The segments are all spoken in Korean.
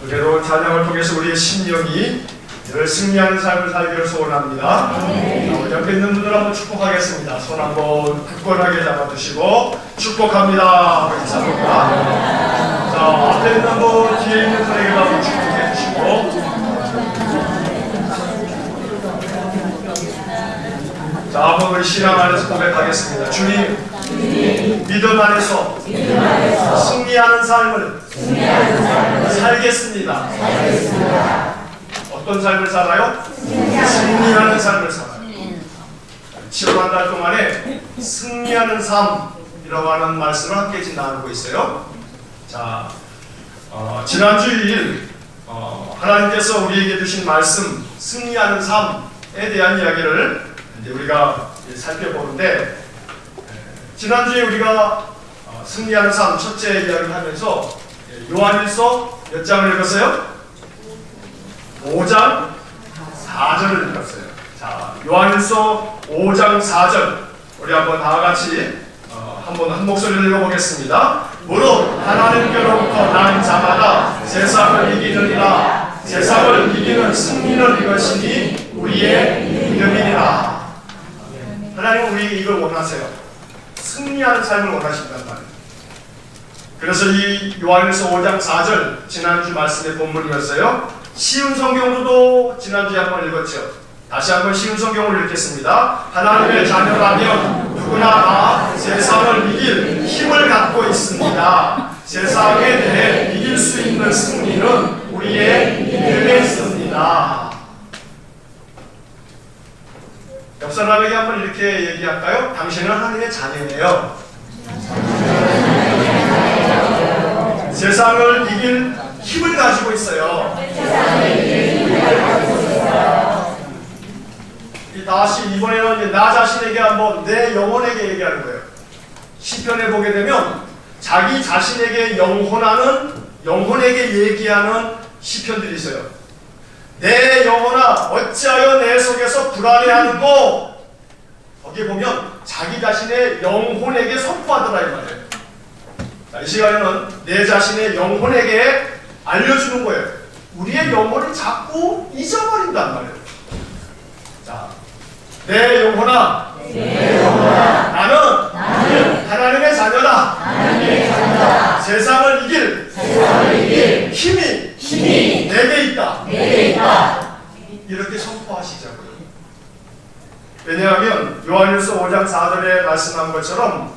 은혜로운 찬양을 통해서 우리의 심령이 늘 승리하는 삶을 살기를 소원합니다. 우리 옆에 있는 분들 한번 축복하겠습니다. 손 한번 굳건하게 잡아주시고 축복합니다. 인사합니다. 자, 앞에 있는 분, 뒤에 있는 분에게 한번 축복해 주시고, 자, 한번 우리 신앙 안에서 고백하겠습니다. 주님, 믿음 안에서 승리하는 삶을 살겠습니다. 어떤 삶을 살아요? 승리하는 삶을 살아요. 7월 한 달 동안에 승리하는 삶이라고 하는 말씀을 함께 나누고 있어요. 자, 지난주 일 하나님께서 우리에게 주신 말씀 승리하는 삶에 대한 이야기를 이제 우리가 살펴보는데, 지난주에 우리가 승리하는 삶 첫째 이야기를 하면서 요한일서 몇 장을 읽었어요? 5장 4절을 읽었어요. 자, 요한일서 5장 4절 우리 한번 다 같이 한번 한 목소리로 읽어보겠습니다. 무릇 하나님께로부터 난 자마다 세상을 이기느니라. 세상을 이기는 승리는 이것이니 우리의 믿음이니라. 하나님은 우리에게 이걸 원하세요. 승리하는 삶을 원하신단 말이에요. 그래서 이 요한일서 5장 4절 지난주 말씀의 본문이었어요. 쉬운 성경으로도 지난주에 한번 읽었죠. 다시 한번 쉬운 성경으로 읽겠습니다. 하나님의 자녀라면 누구나 다 세상을 이길 힘을 갖고 있습니다. 세상에 대해 이길 수 있는 승리는 우리의 믿음에 있습니다. 옆 사람에게 한번 이렇게 얘기할까요? 당신은 하나님의 자녀예요. 세상을 이길 힘을 가지고 있어요. 다시 이번에는 나 자신에게 한번 내 영혼에게 얘기하는 거예요. 시편에 보게 되면 자기 자신에게 영혼에게 얘기하는 시편들이 있어요. 내 영혼아 어찌하여 내 속에서 불안해하는고. 거기에 보면 자기 자신의 영혼에게 선포하더라 이 말이에요. 자, 이 시간에는 내 자신의 영혼에게 알려주는 거예요. 우리의 영혼이 자꾸 잊어버린단 말이에요. 자, 내 영혼아, 나는 하나님의 자녀다. 세상을 이길 힘이 내게 있다. 이렇게 선포하시자고요. 왜냐하면 요한일서 5장 4절에 말씀한 것처럼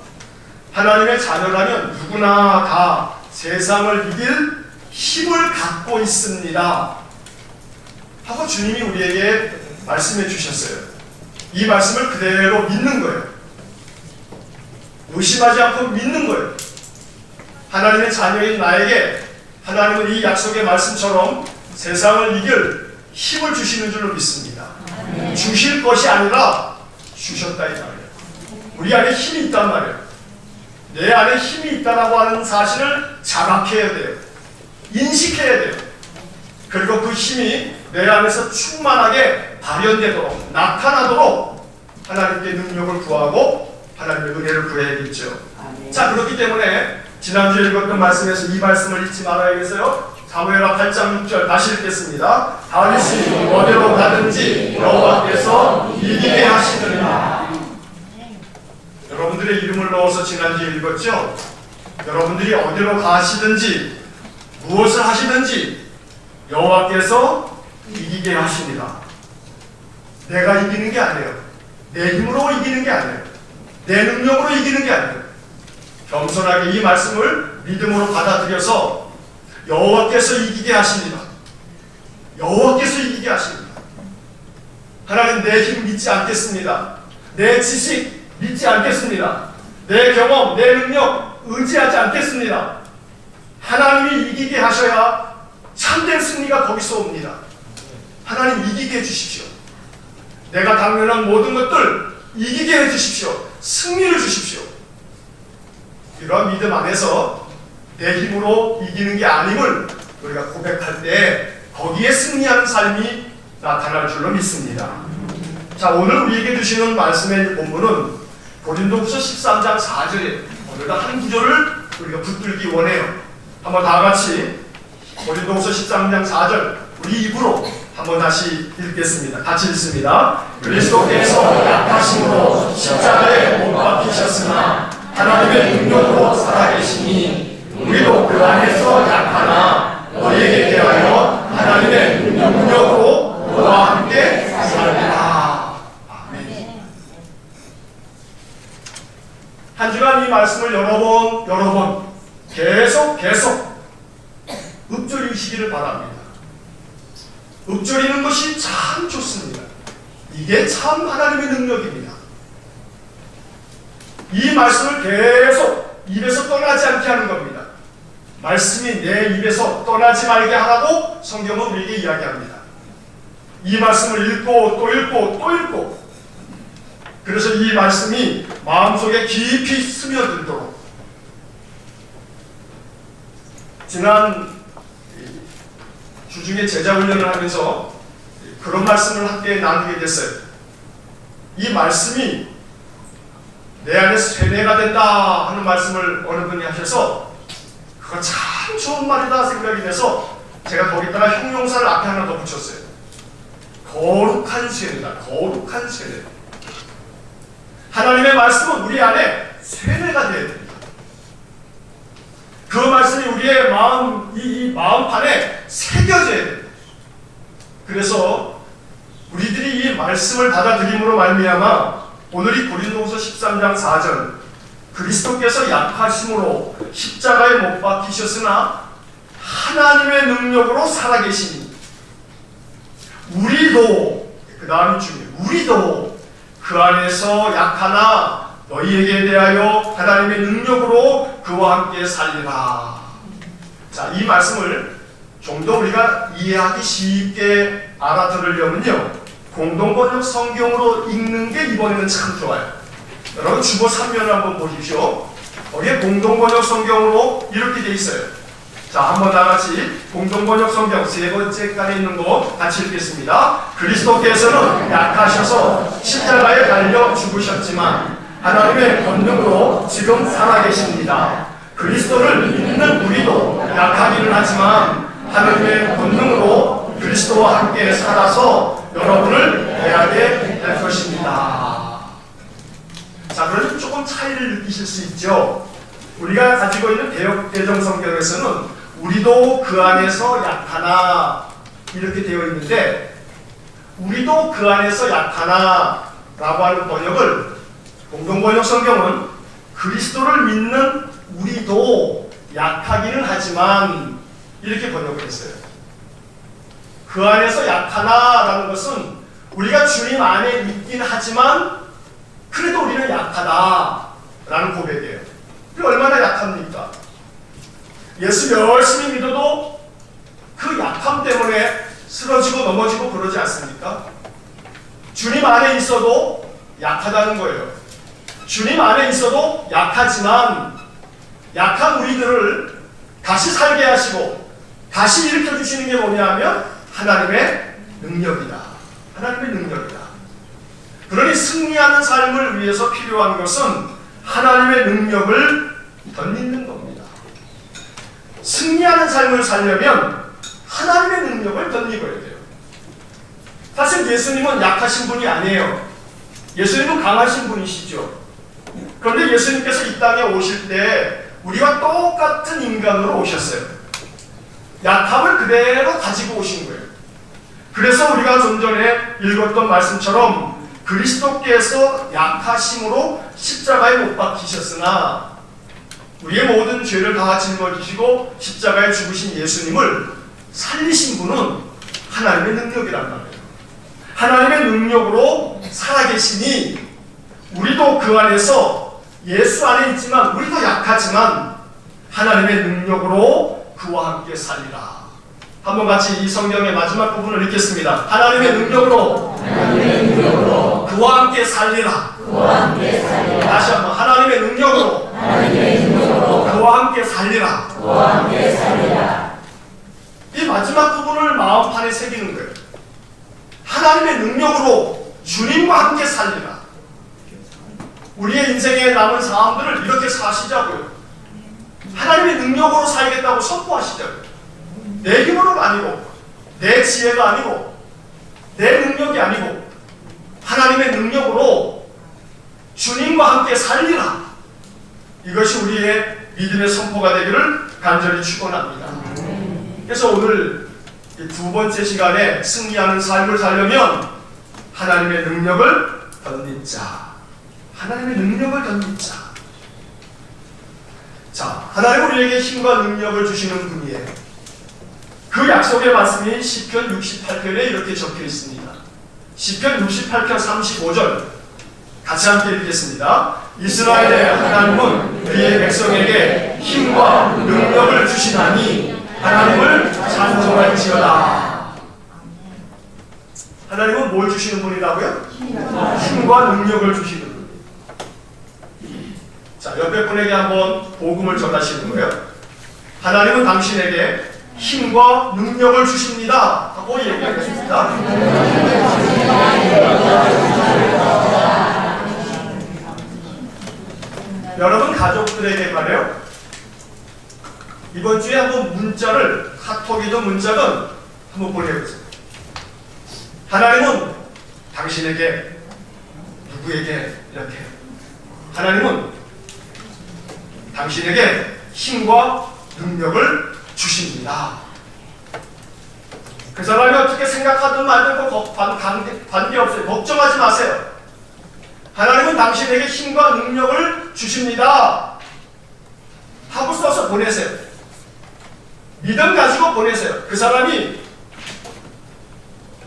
하나님의 자녀라면 누구나 다 세상을 이길 힘을 갖고 있습니다 하고 주님이 우리에게 말씀해 주셨어요. 이 말씀을 그대로 믿는 거예요. 의심하지 않고 믿는 거예요. 하나님의 자녀인 나에게 하나님은 이 약속의 말씀처럼 세상을 이길 힘을 주시는 줄로 믿습니다. 주실 것이 아니라 주셨다 이 말이에요. 우리 안에 힘이 있단 말이에요. 내 안에 힘이 있다라고 하는 사실을 자각해야 돼요. 인식해야 돼요. 그리고 그 힘이 내 안에서 충만하게 발현되도록 나타나도록 하나님께 능력을 구하고 하나님의 은혜를 구해야겠죠. 자, 그렇기 때문에 지난주에 읽었던 말씀에서 이 말씀을 잊지 말아야겠어요. 사무엘하 8장 6절 다시 읽겠습니다. 다윗이 어디로 가든지 여호와께서 이기게 하시느니라. 여러분들의 이름을 넣어서 지난주에 읽었죠. 여러분들이 어디로 가시든지 무엇을 하시든지 여호와께서 이기게 하십니다. 내가 이기는 게 아니에요. 내 힘으로 이기는 게 아니에요. 내 능력으로 이기는 게 아니에요. 겸손하게 이 말씀을 믿음으로 받아들여서 여호와께서 이기게 하십니다. 여호와께서 이기게 하십니다. 하나님 내 힘 믿지 않겠습니다. 내 지식 믿지 않겠습니다. 내 경험, 내 능력 의지하지 않겠습니다. 하나님이 이기게 하셔야 참된 승리가 거기서 옵니다. 하나님 이기게 해주십시오. 내가 당면한 모든 것들 이기게 해주십시오. 승리를 주십시오. 이러한 믿음 안에서 내 힘으로 이기는 게 아님을 우리가 고백할 때 거기에 승리하는 삶이 나타날 줄로 믿습니다. 자, 오늘 우리에게 주시는 말씀의 본문은 고린도후서 13장 4절에 오늘도 한 구절을 우리가 붙들기 원해요. 한번 다 같이 고린도후서 13장 4절 우리 입으로 한번 다시 읽겠습니다. 같이 읽습니다. 그리스도께서 약하심으로 십자가에 못 박히셨으나 하나님의 능력으로 살아계시니 우리도 그 안에서 약하나 너희에게 대하여 하나님의 능력으로 너와 함께 살리라. 아멘. 한 주간 이 말씀을 여러 번 계속 읊조리시기를 바랍니다. 읊조리는 것이 참 좋습니다. 이게 참 하나님의 능력입니다. 이 말씀을 계속 입에서 떠나지 않게 하는 겁니다. 말씀이 내 입에서 떠나지 말게 하라고 성경은 우리에게 이야기합니다. 이 말씀을 읽고 또 읽고 또 읽고, 그래서 이 말씀이 마음속에 깊이 스며들도록. 지난 주중에 제자훈련을 하면서 그런 말씀을 함께 나누게 됐어요. 이 말씀이 내 안에 쇠뇌가 된다 하는 말씀을 어느 분이 하셔서 그거 참 좋은 말이다 생각이 돼서 제가 거기다가 형용사를 앞에 하나 더 붙였어요. 거룩한 쇠뇌다. 거룩한 쇠뇌. 하나님의 말씀은 우리 안에 쇠뇌가 되어야 됩니다. 그 말씀이 우리의 마음, 이 마음판에 새겨져야 됩니다. 그래서 우리들이 이 말씀을 받아들임으로 말미암아 오늘이 고린도후서 13장 4절 그리스도께서 약하심으로 십자가에 못 박히셨으나 하나님의 능력으로 살아계시니 우리도, 그 다음이 중요해요. 우리도 그 안에서 약하나 너희에게 대하여 하나님의 능력으로 그와 함께 살리라. 자, 이 말씀을 좀 더 우리가 이해하기 쉽게 알아들으려면요, 공동번역 성경으로 읽는 게 이번에는 참 좋아요. 여러분 주보 3면을 한번 보십시오. 거기에 공동번역 성경으로 이렇게 돼 있어요. 자, 한번 다 같이 공동번역 성경 세 번째 칸에 있는 거 같이 읽겠습니다. 그리스도께서는 약하셔서 십자가에 달려 죽으셨지만 하나님의 권능으로 지금 살아계십니다. 그리스도를 믿는 우리도 약하기는 하지만 하나님의 권능으로 그리스도와 함께 살아서 여러분을 대하게 될 것입니다. 자, 그런데 조금 차이를 느끼실 수 있죠. 우리가 가지고 있는 개역개정 성경에서는 우리도 그 안에서 약하나 이렇게 되어 있는데, 우리도 그 안에서 약하나 라고 하는 번역을 공동번역 성경은 그리스도를 믿는 우리도 약하기는 하지만 이렇게 번역을 했어요. 그 안에서 약하나 라는 것은 우리가 주님 안에 있긴 하지만 그래도 우리는 약하다 라는 고백이에요. 우리 얼마나 약합니까? 예수 열심히 믿어도 그 약함 때문에 쓰러지고 넘어지고 그러지 않습니까? 주님 안에 있어도 약하다는 거예요. 주님 안에 있어도 약하지만 약한 우리들을 다시 살게 하시고 다시 일으켜 주시는 게 뭐냐면 하나님의 능력이다. 하나님의 능력이다. 그러니 승리하는 삶을 위해서 필요한 것은 하나님의 능력을 덧입는 겁니다. 승리하는 삶을 살려면 하나님의 능력을 덧입어야 돼요. 사실 예수님은 약하신 분이 아니에요. 예수님은 강하신 분이시죠. 그런데 예수님께서 이 땅에 오실 때 우리와 똑같은 인간으로 오셨어요. 약함을 그대로 가지고 오신 거예요. 그래서 우리가 좀 전에 읽었던 말씀처럼 그리스도께서 약하심으로 십자가에 못 박히셨으나 우리의 모든 죄를 다 짊어지시고 십자가에 죽으신 예수님을 살리신 분은 하나님의 능력이란 말이에요. 하나님의 능력으로 살아계시니 우리도 그 안에서 예수 안에 있지만 우리도 약하지만 하나님의 능력으로 그와 함께 살리라. 한번 같이 이 성경의 마지막 부분을 읽겠습니다. 하나님의 능력으로 그와 함께 살리라. 다시 한번 하나님의 능력으로 그와 함께 살리라. 이 마지막 부분을 마음판에 새기는 거예요. 하나님의 능력으로 주님과 함께 살리라. 우리의 인생에 남은 삶들을 이렇게 사시자고요. 하나님의 능력으로 살겠다고 선포하시자고요. 내 힘으로가 아니고, 내 지혜가 아니고, 내 능력이 아니고, 하나님의 능력으로 주님과 함께 살리라. 이것이 우리의 믿음의 선포가 되기를 간절히 축원합니다. 그래서 오늘 두 번째 시간에 승리하는 삶을 살려면 하나님의 능력을 덧입자. 하나님의 능력을 덧입자. 자, 하나님 우리에게 힘과 능력을 주시는 분이에요. 그 약속의 말씀이 시편 68편에 이렇게 적혀 있습니다. 시편 68편 35절 같이 함께 읽겠습니다. 이스라엘의 하나님은 그의 백성에게 힘과 능력을 주시나니 하나님을 찬송할지어다. 하나님은 뭘 주시는 분이라고요? 힘과 능력을 주시는 분. 자, 옆에 분에게 한번 복음을 전하시는 거예요. 하나님은 당신에게 힘과 능력을 주십니다 하고 얘기하겠습니다. 여러분 가족들에게 말해요. 이번 주에 한번 문자를, 카톡이든 문자든 한번 보내보세요. 하나님은 당신에게, 누구에게 이렇게, 하나님은 당신에게 힘과 능력을 주십니다. 그 사람이 어떻게 생각하든 말든 관계없어요. 걱정하지 마세요. 하나님은 당신에게 힘과 능력을 주십니다 하고 써서 보내세요. 믿음 가지고 보내세요. 그 사람이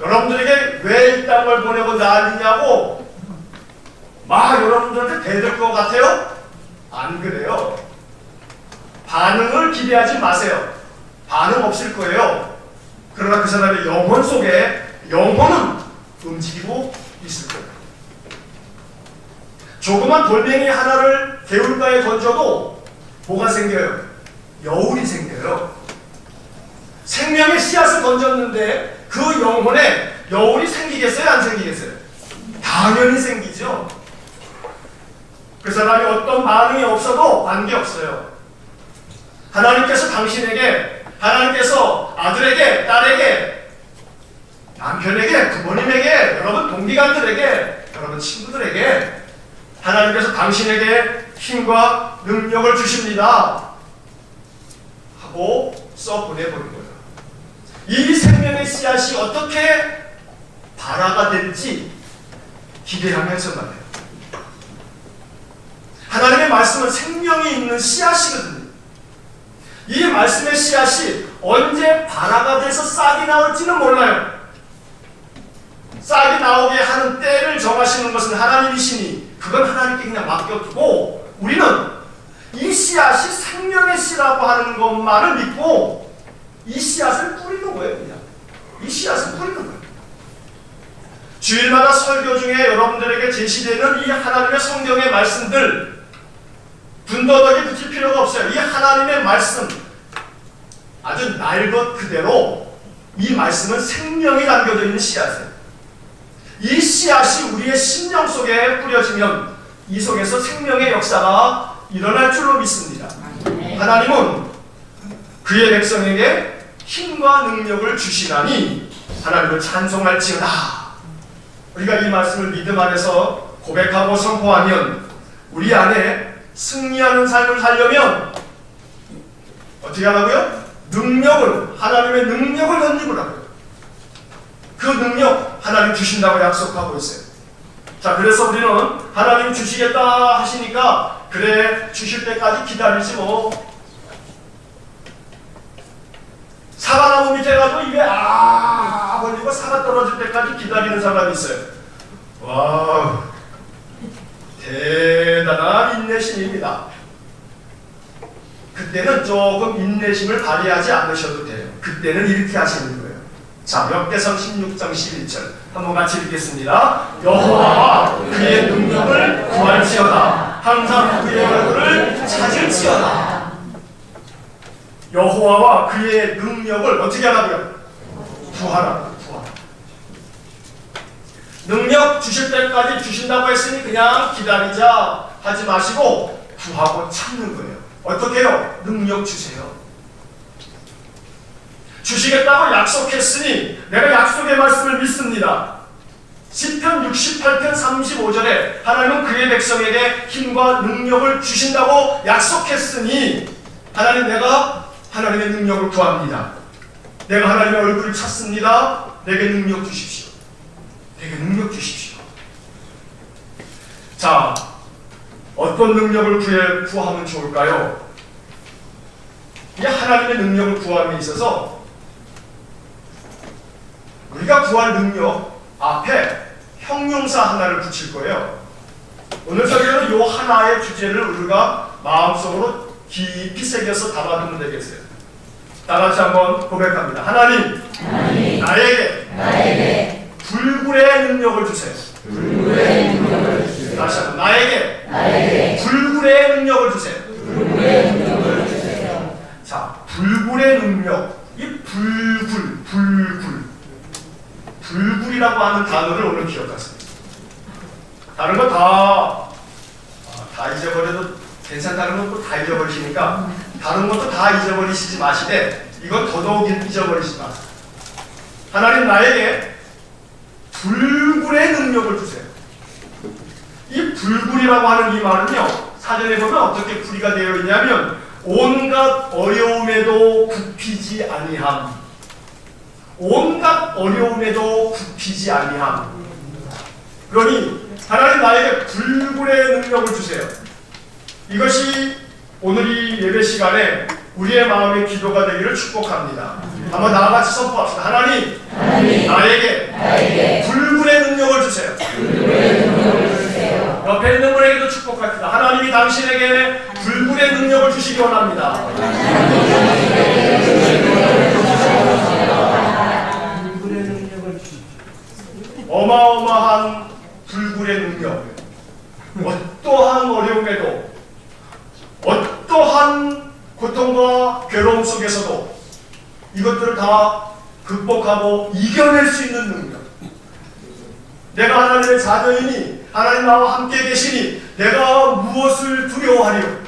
여러분들에게 왜 이 땅을 보내고 난리냐고 막 여러분들한테 대들 것 같아요? 안 그래요. 반응을 기대하지 마세요. 반응 없을 거예요. 그러나 그 사람의 영혼 속에 영혼은 움직이고 있을 거예요. 조그만 돌멩이 하나를 개울가에 던져도 뭐가 생겨요? 여울이 생겨요. 생명의 씨앗을 던졌는데 그 영혼에 여울이 생기겠어요? 안 생기겠어요? 당연히 생기죠. 그 사람이 어떤 반응이 없어도 관계없어요. 하나님께서 당신에게, 하나님께서 아들에게, 딸에게, 남편에게, 부모님에게, 여러분 동기관들에게, 여러분 친구들에게 하나님께서 당신에게 힘과 능력을 주십니다 하고 써 보내버린 거예요. 이 생명의 씨앗이 어떻게 발화가 될지 기대하면서 말해요. 하나님의 말씀은 생명이 있는 씨앗이거든요. 이 말씀의 씨앗이 언제 발화가 돼서 싹이 나올지는 몰라요. 싹이 나오게 하는 때를 정하시는 것은 하나님이시니 그건 하나님께 그냥 맡겨두고 우리는 이 씨앗이 생명의 씨라고 하는 것만을 믿고 이 씨앗을 뿌리는 거예요. 그냥 이 씨앗을 뿌리는 거예요. 주일마다 설교 중에 여러분들에게 제시되는 이 하나님의 성경의 말씀들 분더덕이 붙일 필요가 없어요. 이 하나님의 말씀 아주 날 것 그대로 이 말씀은 생명이 담겨져 있는 씨앗이에요. 이 씨앗이 우리의 심령 속에 뿌려지면 이 속에서 생명의 역사가 일어날 줄로 믿습니다. 하나님은 그의 백성에게 힘과 능력을 주시나니 하나님을 찬송할지어다. 우리가 이 말씀을 믿음 안에서 고백하고 선포하면 우리 안에 승리하는 삶을 살려면 어떻게 하라고요? 능력을, 하나님의 능력을 덧입으라고요. 그 능력 하나님 주신다고 약속하고 있어요. 자, 그래서 우리는 하나님 주시겠다 하시니까 그래 주실 때까지 기다리지 뭐. 사과나무 밑에 가서 입에 벌리고 사과 떨어질 때까지 기다리는 사람이 있어요. 와, 대단한 인내심입니다. 그때는 조금 인내심을 발휘하지 않으셔도 돼요. 그때는 이렇게 하시는 거예요. 자, 역대상 16장 11절 한번 같이 읽겠습니다. 여호와와 그의 능력을 구할지어다. 항상 그의 얼굴을 찾을지어다. 여호와와 그의 능력을 어떻게 하라고요? 구하라. 능력 주실 때까지 주신다고 했으니 그냥 기다리자 하지 마시고 구하고 찾는 거예요. 어떻게 해요? 능력 주세요. 주시겠다고 약속했으니 내가 약속의 말씀을 믿습니다. 시편 68편 35절에 하나님은 그의 백성에게 힘과 능력을 주신다고 약속했으니 하나님, 내가 하나님의 능력을 구합니다. 내가 하나님의 얼굴을 찾습니다. 내게 능력 주십시오. 내게 능력 주십시오. 자, 어떤 능력을 구하면 좋을까요? 이 하나님의 능력을 구함에 있어서 우리가 구할 능력 앞에 형용사 하나를 붙일 거예요. 오늘 설교는 이 하나의 주제를 우리가 마음속으로 깊이 새겨서 담아두면 되겠어요. 다 같이 한번 고백합니다. 하나님, 나에게 불굴의 능력을 주세요. 다시 한번, 나에게 불굴의 능력을 주세요. 자, 불굴의 능력. 이 불굴이라고 하는 단어를 오늘 기억하세요. 다른 거 다 잊어버려도 괜찮다는 것도 다 잊어버리시니까 다른 것도 다 잊어버리시지 마시되 이건 더더욱 잊어버리시지 마세요. 하나님, 나에게 불굴의 능력을 주세요. 이 불굴이라고 하는 이 말은요, 사전에 보면 어떻게 풀이가 되어 있냐면 온갖 어려움에도 굽히지 아니함. 온갖 어려움에도 굽히지 아니함. 그러니 하나님, 나에게 불굴의 능력을 주세요. 이것이 오늘 이 예배 시간에 우리의 마음의 기도가 되기를 축복합니다. 한번 나같이 선포합시다. 하나님, 나에게 불굴의 능력을 주세요. 옆에 있는 분에게도 축복합니다. 하나님이 당신에게 불굴의 능력을 주시기 원합니다. 어마어마한 불굴의 능력, 어떠한 어려움에도, 어떠한 고통과 괴로움 속에서도 이것들을 다 극복하고 이겨낼 수 있는 능력. 내가 하나님의 자녀이니 하나님 나와 함께 계시니 내가 무엇을 두려워하리요?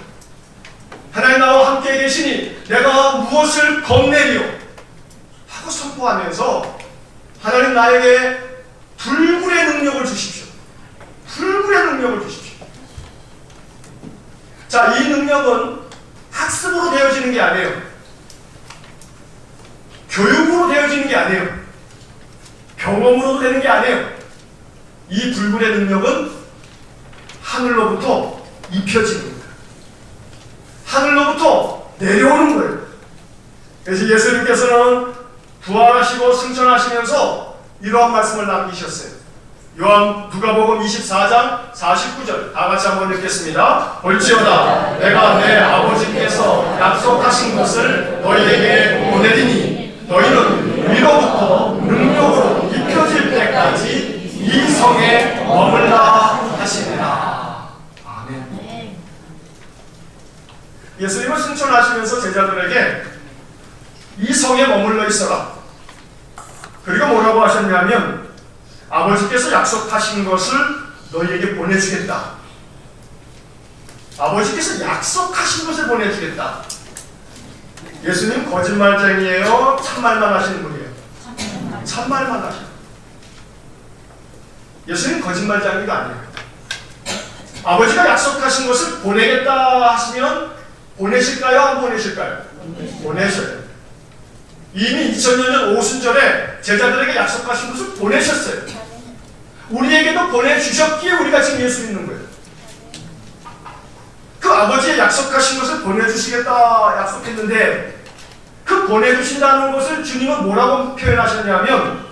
하나님 나와 함께 계시니 내가 무엇을 겁내리요? 하고 선포하면서 하나님, 나에게 불굴의 능력을 주십시오. 불굴의 능력을 주십시오. 자, 이 능력은 학습으로 되어지는 게 아니에요. 교육으로 되어지는 게 아니에요. 경험으로 되는 게 아니에요. 이 불굴의 능력은 하늘로부터 입혀지는 거예요. 하늘로부터 내려오는 거예요. 그래서 예수님께서는 부활하시고 승천하시면서 이러한 말씀을 남기셨어요. 누가복음 24장 49절 다 같이 한번 읽겠습니다. 볼지어다 내가 내 아버지께서 약속하신 것을 너희에게 보내리니 너희는 위로부터 능력으로 입혀질 때까지 이 성에 머물라 하시니라. 아멘. 예수님은 승천하시면서 제자들에게 이 성에 머물러 있어라. 그리고 뭐라고 하셨냐면 아버지께서 약속하신 것을 너희에게 보내주겠다. 아버지께서 약속하신 것을 보내주겠다. 예수님 거짓말쟁이에요? 참말만 하시는 분이에요? 참말만 하시는. 예수님 거짓말쟁이가 아니에요. 아버지가 약속하신 것을 보내겠다 하시면 보내실까요? 안 보내실까요? 보내셔요. 이미 2000년 전 오순절에 제자들에게 약속하신 것을 보내셨어요. 우리에게도 보내주셨기에 우리가 지금 예수 믿는 거예요. 그 아버지의 약속하신 것을 보내주시겠다 약속했는데 그 보내주신다는 것을 주님은 뭐라고 표현하셨냐면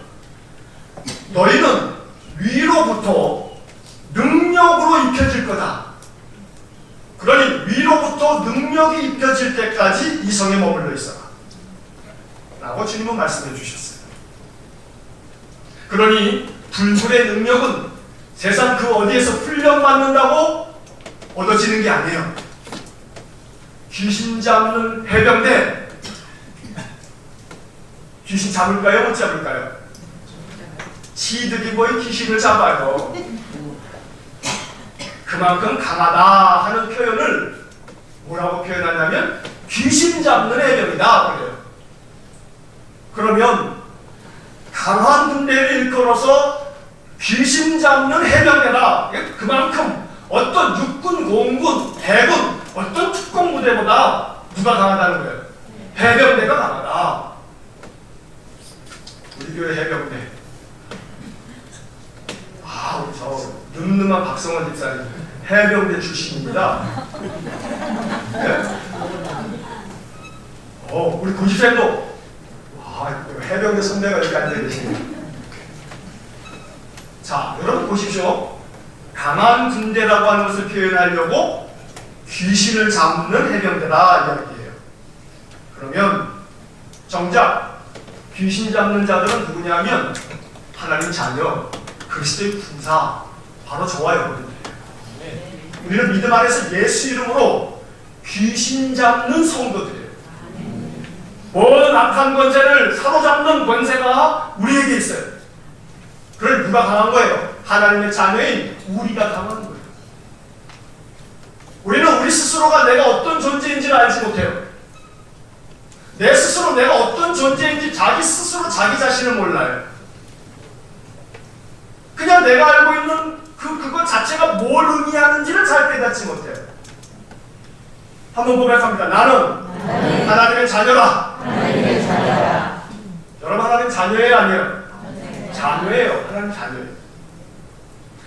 너희는 위로부터 능력으로 입혀질 거다. 그러니 위로부터 능력이 입혀질 때까지 이 성에 머물러 있어라 라고 주님은 말씀해 주셨어요. 그러니 불굴의 능력은 세상 그 어디에서 훈련받는다고 얻어지는 게 아니에요. 귀신 잡는 해병대 귀신 잡을까요? 못 잡을까요? 지들이 거의 귀신을 잡아요. 그만큼 강하다 하는 표현을 뭐라고 표현하냐면 귀신 잡는 해병이다 그래요. 그러면 강한 군대를 일컬어서 귀신 잡는 해병대다. 그만큼 어떤 육군, 공군, 해군, 어떤 특공부대보다 누가 강하다는 거예요? 해병대가 강하다. 우리 교회 해병대. 우리 저 늠름한 박성원 집사님 해병대 출신입니다. 네? 우리 고집생도 해병대 선배가 이렇게 앉아계시네요. 자, 여러분 보십시오. 강한 군대라고 하는 것을 표현하려고 귀신을 잡는 해병대다 이야기예요. 그러면 정작 귀신 잡는 자들은 누구냐면 하나님 자녀, 그리스도의 군사, 바로 저와 여러분들이에요. 우리는 믿음 안에서 예수 이름으로 귀신 잡는 성도들이에요. 모든 악한 권세를 사로잡는 권세가 우리에게 있어요. 그걸 누가 강한 거예요? 하나님의 자녀인 우리가 강한 거예요. 우리는 우리 스스로가 내가 어떤 존재인지를 알지 못해요. 내 스스로 내가 어떤 존재인지 자기 스스로 자기 자신을 몰라요. 그냥 내가 알고 있는 그것 자체가 뭘 의미하는지를 잘 깨닫지 못해요. 한번 고백합니다. 나는 하나님의 자녀라. 여러분 하나님 자녀예요, 아니에요? 자녀예요. 하나님 자녀예요.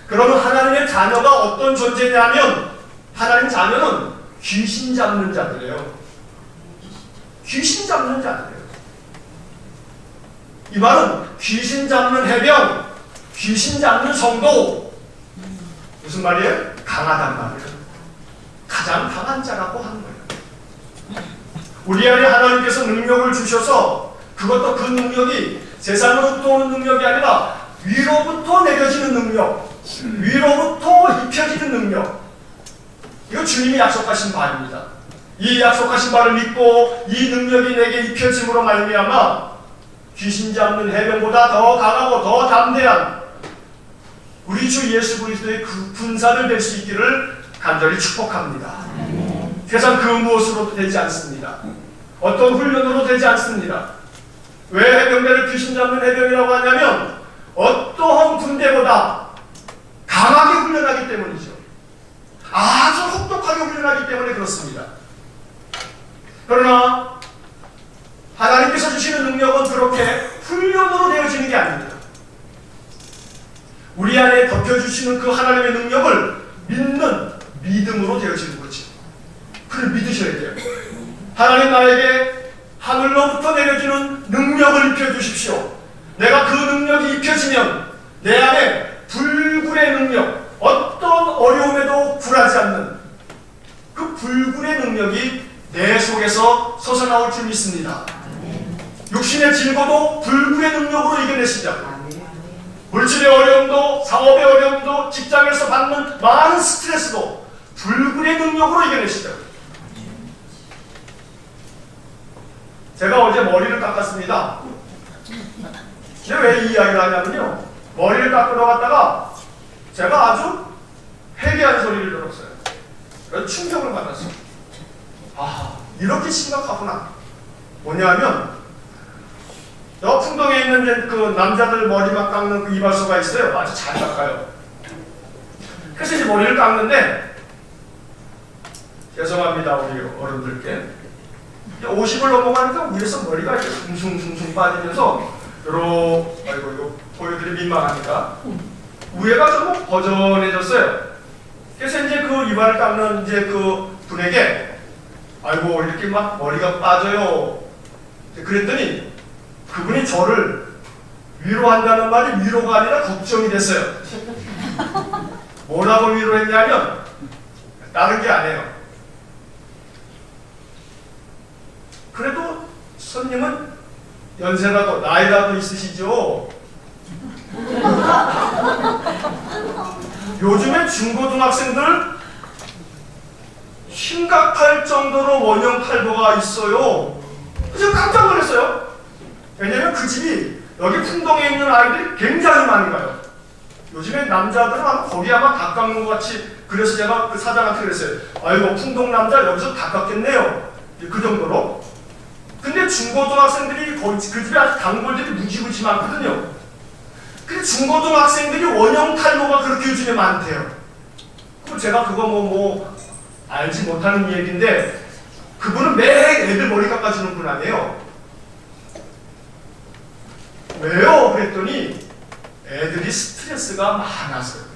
그러면 하나님의 자녀가 어떤 존재냐면 하나님 자녀는 귀신 잡는 자들이에요. 귀신 잡는 자들이에요. 이 말은 귀신 잡는 해병, 귀신 잡는 성도. 무슨 말이에요? 강하단 말이에요. 가장 강한 자라고 하는 거예요. 우리 안에 하나님께서 능력을 주셔서 그것도 그 능력이 세상으로부터 오는 능력이 아니라 위로부터 내려지는 능력, 위로부터 입혀지는 능력. 이거 주님이 약속하신 바입니다. 이 약속하신 바를 믿고 이 능력이 내게 입혀짐으로 말미암아 귀신 잡는 해병보다 더 강하고 더 담대한 우리 주 예수 그리스도의 그 군사를 될 수 있기를 간절히 축복합니다. 세상 그 무엇으로도 되지 않습니다. 어떤 훈련으로 되지 않습니다. 왜 해병대를 귀신 잡는 해병이라고 하냐면 어떠한 군대보다 강하게 훈련하기 때문이죠. 아주 혹독하게 훈련하기 때문에 그렇습니다. 그러나 하나님께서 주시는 능력은 그렇게 훈련으로 되어지는 게 아닙니다. 우리 안에 덮여주시는 그 하나님의 능력을 믿는 믿음으로 되어지는 거죠. 그걸 믿으셔야 돼요. 하나님 나에게 하늘로부터 내려지는 능력을 입혀주십시오. 내가 그 능력이 입혀지면 내 안에 불굴의 능력, 어떤 어려움에도 굴하지 않는 그 불굴의 능력이 내 속에서 솟아나올 줄 믿습니다. 육신의 질고도 불굴의 능력으로 이겨내시자. 물질의 어려움도, 사업의 어려움도, 직장에서 받는 많은 스트레스도 불굴의 능력으로 이겨내시자. 제가 어제 머리를 깎았습니다. 제가 왜 이 이야기를 하냐면요, 머리를 깎으러 갔다가 제가 아주 회개한 소리를 들었어요. 그래서 충격을 받았어요. 이렇게 심각하구나. 뭐냐면 저 풍동에 있는 그 남자들 머리만 깎는 그 이발소가 있어요. 아주 잘 깎아요. 그래서 이제 머리를 깎는데, 죄송합니다 우리 어른들께, 50을 넘어가니까 위에서 머리가 이렇게 숭숭숭숭 빠지면서 아이고 이거 보여드리 민망하니까 위에가 좀 버전해졌어요. 그래서 이제 그 이발을 깎는 이제 그 분에게 아이고 이렇게 막 머리가 빠져요 그랬더니 그분이 저를 위로한다는 말이 위로가 아니라 걱정이 됐어요. 뭐라고 위로했냐면 다른 게 아니에요. 그래도 손님은 연세라도 나이라도 있으시죠? 요즘에 중고등학생들 심각할 정도로 원형 탈모가 있어요. 그래서 깜짝 놀랐어요. 왜냐면 그 집이 여기 풍동에 있는 아이들이 굉장히 많이 가요. 요즘에 남자들은 거기 아마 다 깎는 것 같이. 그래서 제가 그 사장한테 그랬어요. 아이고 풍동 남자 여기서 다 깎겠네요. 그 정도로. 근데 중고등학생들이 거의 그 집에 아주 단골들이 무지무지 많거든요. 근데 중고등학생들이 원형 탈모가 그렇게 요즘에 많대요. 그럼 제가 그거 뭐 알지 못하는 얘기인데 그분은 매일 애들 머리 깎아주는 분 아니에요. 왜요? 그랬더니 애들이 스트레스가 많아서요.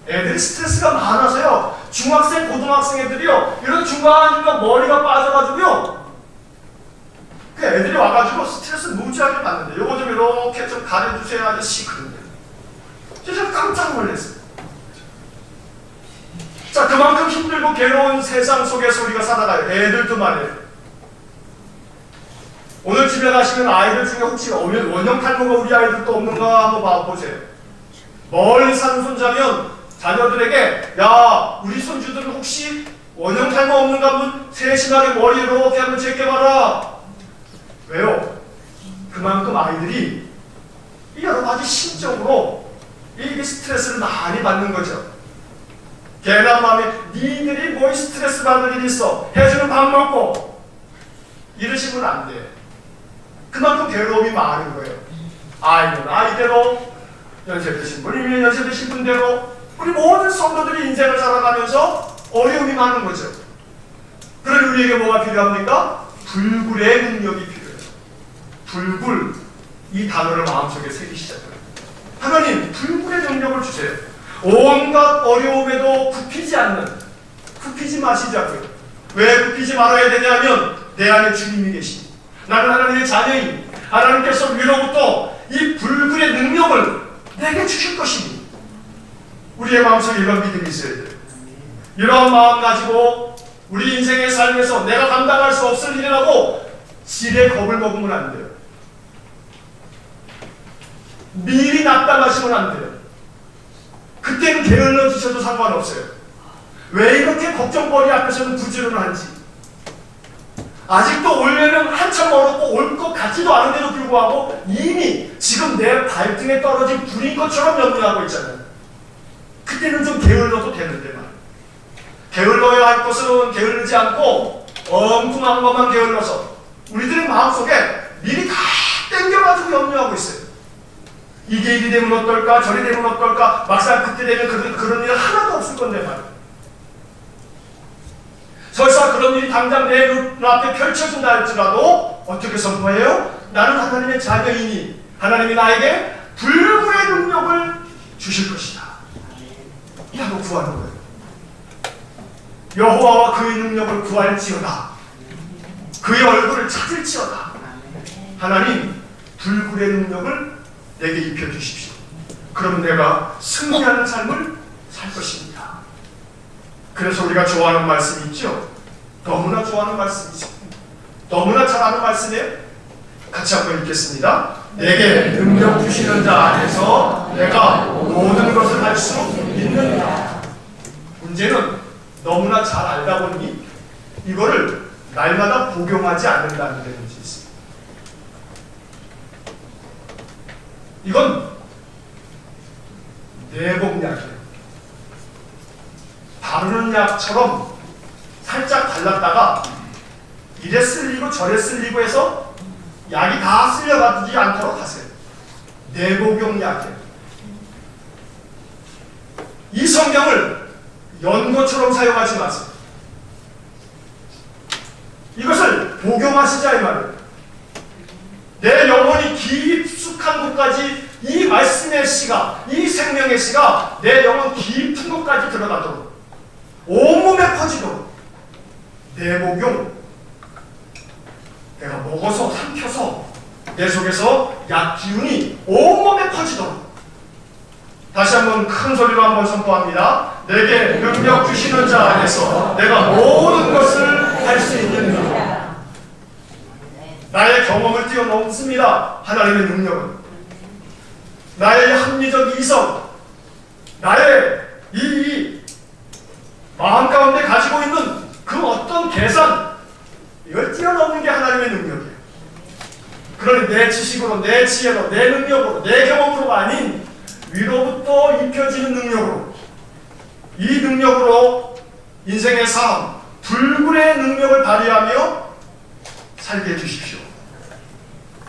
애들이 스트레스가 많아서요. 중학생, 고등학생 애들이요. 이런 중간중간 머리가 빠져가지고요. 그 애들이 와가지고 스트레스 무지하게 받는데 요거 좀 이렇게 좀 가려주세요 아저씨 그런데 제가 깜짝 놀랐어요. 자, 그만큼 힘들고 괴로운 세상 속에서 우리가 살아가요. 애들도 말이에요. 오늘 집에 가시면 아이들 중에 혹시 원형 탈모가 우리 아이들도 없는가 한번 봐보세요. 멀리 사는 손자면 자녀들에게 야 우리 손주들은 혹시 원형 탈모 없는가 한번 세심하게 머리 이렇게 한번 제껴봐라. 왜요? 그만큼 아이들이 여러 가지 심적으로 이게 스트레스를 많이 받는 거죠. 괜한 마음에 니들이 뭐 스트레스 받는 일이 있어 해주는 밥 먹고 이러시면 안 돼. 그만큼 괴로움이 많은 거예요. 아이는 아이대로 연세드신 분이면 연세드신 분대로 우리 모든 성도들이 인생을 살아가면서 어려움이 많은 거죠. 그러니 우리에게 뭐가 필요합니까? 불굴의 능력이 필요해요. 불굴, 이 단어를 마음속에 새기시자고요. 하나님 불굴의 능력을 주세요. 온갖 어려움에도 굽히지 않는, 굽히지 마시자고요. 왜 굽히지 말아야 되냐면 내 안에 주님이 계시니 나는 하나님의 자녀이니 하나님께서 위로부터 이 불굴의 능력을 내게 주실 것이니 우리의 마음속에 이런 믿음이 있어야 돼요. 이런 마음 가지고 우리 인생의 삶에서 내가 감당할 수 없을 일이라고 지레 겁을 먹으면 안 돼요. 미리 낙담하시면 안 돼요. 그때는 게을러지셔도 상관없어요. 왜 이렇게 걱정거리 앞에서는 부지런한지 아직도 올려면 한참 멀었고 올 것 같지도 않은데도 불구하고 이미 지금 내 발등에 떨어진 불인 것처럼 염려하고 있잖아요. 그때는 좀 게을러도 되는데 말이에요. 게을러야 할 것은 게을르지 않고 엉뚱한 것만 게을러서 우리들의 마음속에 미리 다 땡겨가지고 염려하고 있어요. 이게 이리 되면 어떨까 저리 되면 어떨까 막상 그때 되면 그런 일 하나도 없을 건데 말이에요. 설사 그런 일이 당장 내 눈앞에 펼쳐진다 할지라도 어떻게 선포해요? 나는 하나님의 자녀이니 하나님이 나에게 불굴의 능력을 주실 것이다. 라고 구하는 거예요. 여호와와 그의 능력을 구할지어다. 그의 얼굴을 찾을지어다. 하나님 불굴의 능력을 내게 입혀주십시오. 그럼 내가 승리하는 삶을 살 것입니다. 그래서 우리가 좋아하는 말씀이 있죠. 너무나 좋아하는 말씀이죠. 너무나 잘 아는 말씀이에요. 같이 한번 읽겠습니다. 내게 능력 주시는 자 안에서 내가 모든 것을 할 수 있느니라. 문제는 너무나 잘 알다 보니 이거를 날마다 복용하지 않는다는 데 문제 있습니다. 이건 내복약이에요. 바르는 약처럼 살짝 발랐다가 이래 쓸리고 저래 쓸리고 해서 약이 다 쓸려가지 않도록 하세요. 내복용 약이에요. 이 성경을 연고처럼 사용하지 마세요. 이것을 복용하시자 이 말이에요. 내 영혼이 깊숙한 곳까지 이 말씀의 씨가, 이 생명의 씨가 내 영혼 깊은 곳까지 들어가도록 온몸에 퍼지도록 내복용, 내가 먹어서 삼켜서 내 속에서 약 기운이 온몸에 퍼지도록 다시 한번 큰 소리로 한번 선포합니다. 내게 능력 주시는 자 안에서 내가 모든 것을 할 수 있느니라. 나의 경험을 뛰어넘습니다. 하나님의 능력은 나의 합리적 이성, 나의 이 마음 가운데 가지고 있는 그 어떤 계산, 이걸 뛰어넘는 게 하나님의 능력이에요. 그러니 내 지식으로, 내 지혜로, 내 능력으로, 내 경험으로가 아닌 위로부터 입혀지는 능력으로, 이 능력으로 인생의 삶, 불굴의 능력을 발휘하며 살게 해주십시오.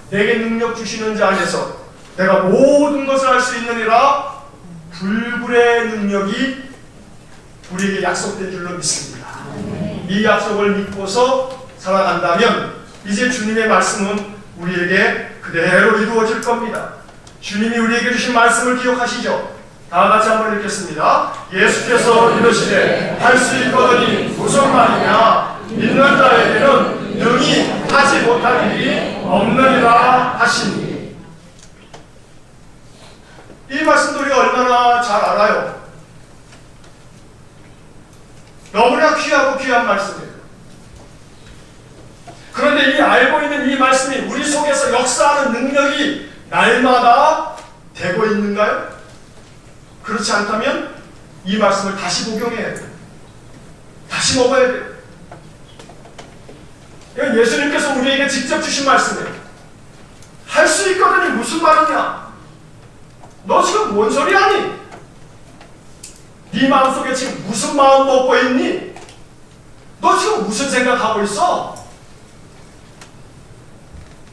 내게 능력 주시는 자 안에서 내가 모든 것을 할 수 있느니라. 불굴의 능력이 우리에게 약속된 줄로 믿습니다. 이 약속을 믿고서 살아간다면 이제 주님의 말씀은 우리에게 그대로 이루어질 겁니다. 주님이 우리에게 주신 말씀을 기억하시죠? 다 같이 한번 읽겠습니다. 예수께서 이르시되 할 수 있거든이 무슨 말이냐? 믿는 자에게는 능히 하지 못할 일이 없느니라 하시니. 이 말씀도 우리가 얼마나 잘 알아요. 너무나 귀하고 귀한 말씀이에요. 그런데 이 알고 있는 이 말씀이 우리 속에서 역사하는 능력이 날마다 되고 있는가요? 그렇지 않다면 이 말씀을 다시 복용해야 돼요. 다시 먹어야 돼요. 이건 예수님께서 우리에게 직접 주신 말씀이에요. 할 수 있거든이 무슨 말이냐? 너 지금 뭔 소리 하니? 네 마음속에 지금 무슨 마음 먹고 있니? 너 지금 무슨 생각하고 있어?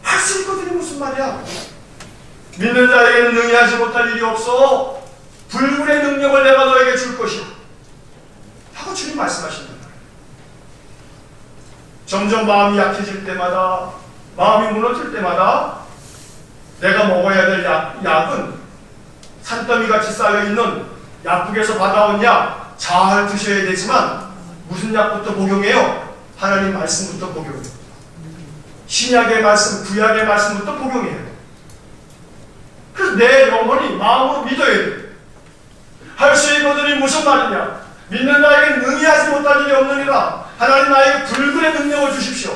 할 수 있거든이 무슨 말이야? 믿는 자에게는 능히 하지 못할 일이 없어. 불굴의 능력을 내가 너에게 줄 것이야 하고 주님 말씀하신단 말이에요. 점점 마음이 약해질 때마다, 마음이 무너질 때마다 내가 먹어야 될 약은 산더미같이 쌓여있는 약국에서 받아온 약 잘 드셔야 되지만 무슨 약부터 복용해요? 하나님 말씀부터 복용해요. 신약의 말씀, 구약의 말씀부터 복용해요. 그래서 내 영혼이 마음으로 믿어야 돼요. 할 수 있거든이 무슨 말이냐? 믿는 자에게 능히 하지 못할 일이 없느니라. 하나님 나에게 불굴의 능력을 주십시오.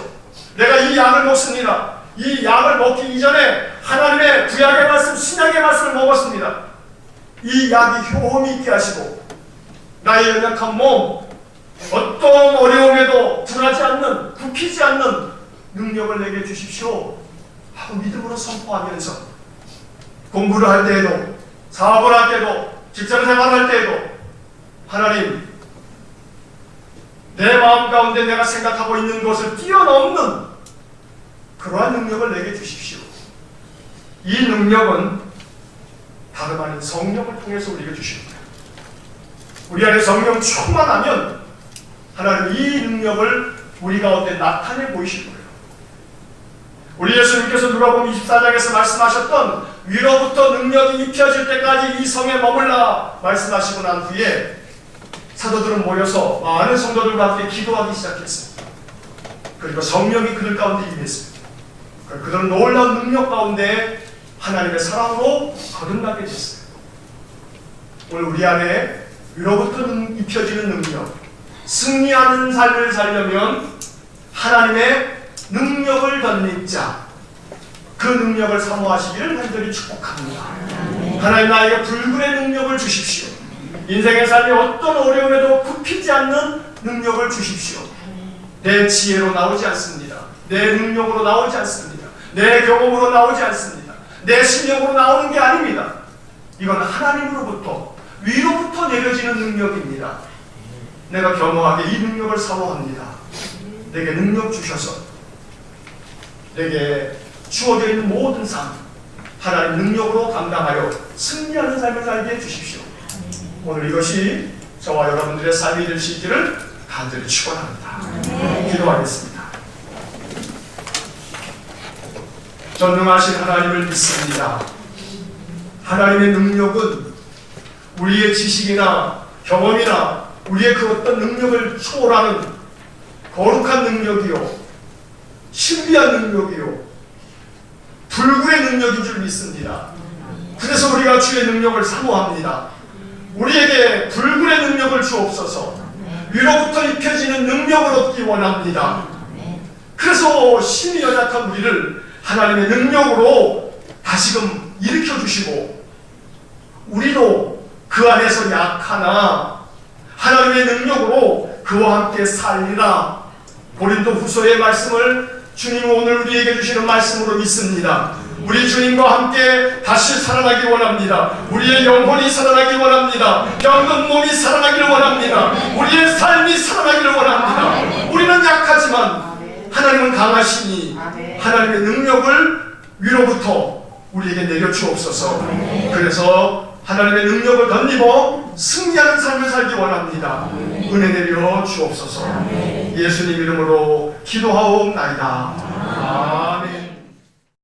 내가 이 약을 먹습니다. 이 약을 먹기 이전에 하나님의 구약의 말씀, 신약의 말씀을 먹었습니다. 이 약이 효험이 있게 하시고 나의 연약한 몸, 어떤 어려움에도 굴하지 않는, 굽히지 않는 능력을 내게 주십시오 하고 믿음으로 선포하면서 공부를 할 때에도, 사업을 할 때도, 직장 생활할 때에도 하나님, 내 마음 가운데 내가 생각하고 있는 것을 뛰어넘는 그러한 능력을 내게 주십시오. 이 능력은 다름 아닌 성령을 통해서 우리에게 주십니다. 우리 안에 성령 충만하면 하나님 이 능력을 우리 가운데 나타내 보이실 거예요. 우리 예수님께서 누가복음 24장에서 말씀하셨던 위로부터 능력이 입혀질 때까지 이 성에 머물라 말씀하시고 난 후에 사도들은 모여서 많은 성도들과 함께 기도하기 시작했습니다. 그리고 성령이 그들 가운데 임했습니다. 그들은 놀라운 능력 가운데 하나님의 사랑으로 거듭나게 됐어요. 오늘 우리 안에 위로부터 입혀지는 능력, 승리하는 삶을 살려면 하나님의 능력을 덧입는 자, 그 능력을 사모하시기를 간절히 축복합니다. 하나님 나에게 불굴의 능력을 주십시오. 인생의 삶이 어떤 어려움에도 굽히지 않는 능력을 주십시오. 내 지혜로 나오지 않습니다. 내 능력으로 나오지 않습니다. 내 경험으로 나오지 않습니다. 내 실력으로 나오는 게 아닙니다. 이건 하나님으로부터, 위로부터 내려지는 능력입니다. 내가 겸허하게 이 능력을 사모합니다. 내게 능력 주셔서 내게 주어져 있는 모든 삶 하나님 능력으로 감당하여 승리하는 삶을 살게 해주십시오. 오늘 이것이 저와 여러분들의 삶이 될 수 있기를 간절히 축원합니다. 기도하겠습니다. 전능하신 하나님을 믿습니다. 하나님의 능력은 우리의 지식이나 경험이나 우리의 그 어떤 능력을 초월하는 거룩한 능력이요, 신비한 능력이요, 불굴의 능력인 줄 믿습니다. 그래서 우리가 주의 능력을 사모합니다. 우리에게 불굴의 능력을 주옵소서. 위로부터 입혀지는 능력을 얻기 원합니다. 그래서 심히 연약한 우리를 하나님의 능력으로 다시금 일으켜주시고 우리도 그 안에서 약하나 하나님의 능력으로 그와 함께 살리라. 고린도 후서의 말씀을 주님은 오늘 우리에게 주시는 말씀으로 믿습니다. 우리 주님과 함께 다시 살아나기 원합니다. 우리의 영혼이 살아나기 원합니다. 병든 몸이 살아나기를 원합니다. 우리의 삶이 살아나기를 원합니다. 우리는 약하지만 하나님은 강하시니 하나님의 능력을 위로부터 우리에게 내려주옵소서. 그래서 하나님의 능력을 덧입어 승리하는 삶을 살기 원합니다. 은혜 내려 주옵소서. 예수님 이름으로 기도하옵나이다.